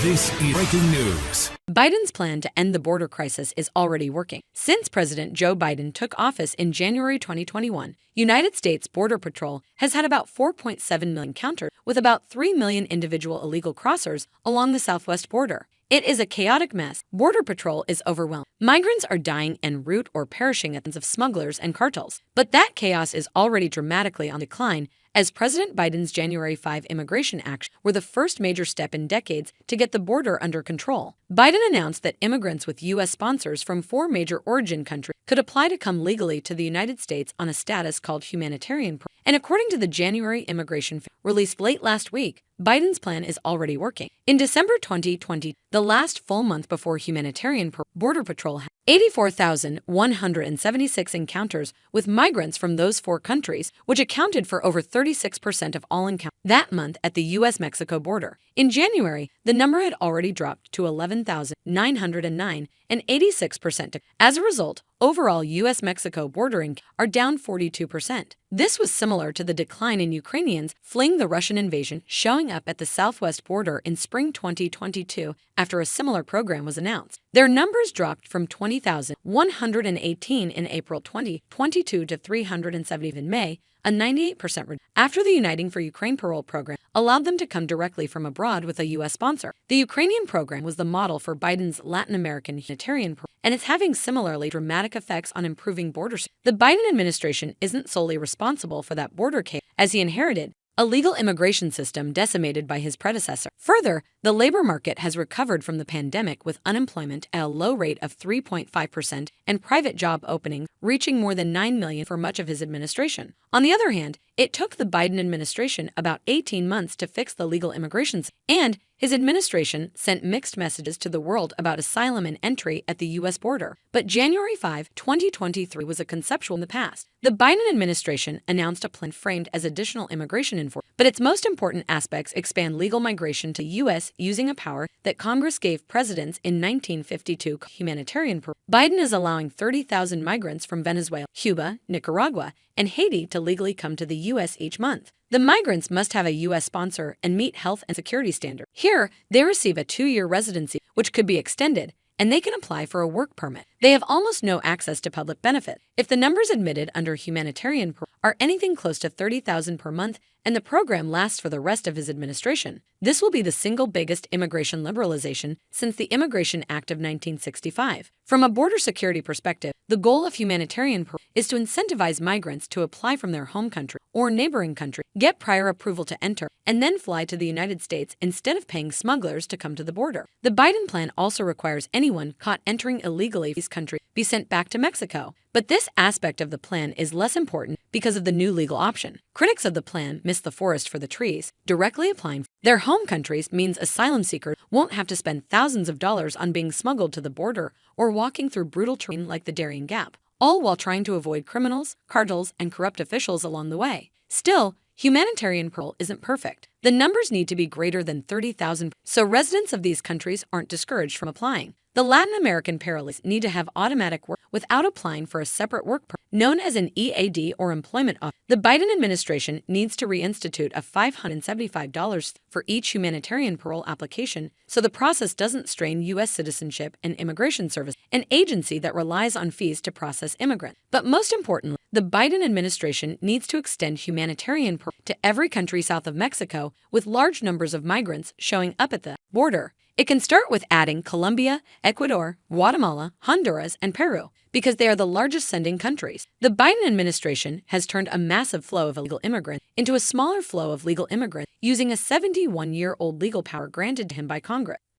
This is breaking news. Biden's plan to end the border crisis is already working. Since President Joe Biden took office in January 2021, United States Border Patrol has had about 4.7 million encounters with about 3 million individual illegal crossers along the southwest border. It is a chaotic mess. Border Patrol is overwhelmed. Migrants are dying en route or perishing at the hands of smugglers and cartels. But that chaos is already dramatically on decline, as President Biden's January 5 immigration actions were the first major step in decades to get the border under control. Biden announced that immigrants with U.S. sponsors from 4 major origin countries could apply to come legally to the United States on a status called humanitarian. And according to the January immigration released late last week, Biden's plan is already working. In December 2020, the last full month before humanitarian, Border Patrol had 84,176 encounters with migrants from those 4 countries, which accounted for over 36% of all encounters that month at the U.S.-Mexico border. In January, the number had already dropped to 11,909, and 86%. As a result, overall U.S.-Mexico bordering are down 42%. This was similar to the decline in Ukrainians fleeing the Russian invasion showing up at the southwest border in spring 2022 after a similar program was announced. Their numbers dropped from 20,118 in April 2022 to 370 in May, a 98% reduction. After the Uniting for Ukraine parole program allowed them to come directly from abroad with a U.S. sponsor. The Ukrainian program was the model for Biden's Latin American humanitarian program, and it's having similarly dramatic effects on improving border security. The Biden administration isn't solely responsible for that border chaos, as he inherited a legal immigration system decimated by his predecessor. Further, the labor market has recovered from the pandemic with unemployment at a low rate of 3.5% and private job openings reaching more than 9 million for much of his administration. On the other hand, it took the Biden administration about 18 months to fix the legal immigration system, and his administration sent mixed messages to the world about asylum and entry at the U.S. border. But January 5, 2023 was a conceptual in the past. The Biden administration announced a plan framed as additional immigration enforcement, but its most important aspects expand legal migration to the U.S. using a power that Congress gave presidents in 1952 humanitarian. Biden is allowing 30,000 migrants from Venezuela, Cuba, Nicaragua, and Haiti to legally come to the U.S. each month. The migrants must have a U.S. sponsor and meet health and security standards. Here, they receive a 2-year residency, which could be extended, and they can apply for a work permit. They have almost no access to public benefits. If the numbers admitted under humanitarian are anything close to 30,000 per month, and the program lasts for the rest of his administration, this will be the single biggest immigration liberalization since the Immigration Act of 1965. From a border security perspective, the goal of humanitarian is to incentivize migrants to apply from their home country or neighboring country, get prior approval to enter, and then fly to the United States instead of paying smugglers to come to the border. The Biden plan also requires anyone caught entering illegally these countries be sent back to Mexico. But this aspect of the plan is less important because of the new legal option. Critics of the plan miss the forest for the trees. Directly applying their home countries means asylum seekers won't have to spend thousands of dollars on being smuggled to the border or walking through brutal terrain like the Darien Gap, all while trying to avoid criminals, cartels, and corrupt officials along the way. Still, humanitarian parole isn't perfect. The numbers need to be greater than 30,000, so residents of these countries aren't discouraged from applying. The Latin American parolees need to have automatic work without applying for a separate work permit, known as an EAD or employment offer. The Biden administration needs to reinstitute a $575 for each humanitarian parole application so the process doesn't strain U.S. Citizenship and Immigration Service, an agency that relies on fees to process immigrants. But most importantly, the Biden administration needs to extend humanitarian parole to every country south of Mexico with large numbers of migrants showing up at the border. It can start with adding Colombia, Ecuador, Guatemala, Honduras, and Peru, because they are the largest sending countries. The Biden administration has turned a massive flow of illegal immigrants into a smaller flow of legal immigrants using a 71-year-old legal power granted to him by Congress.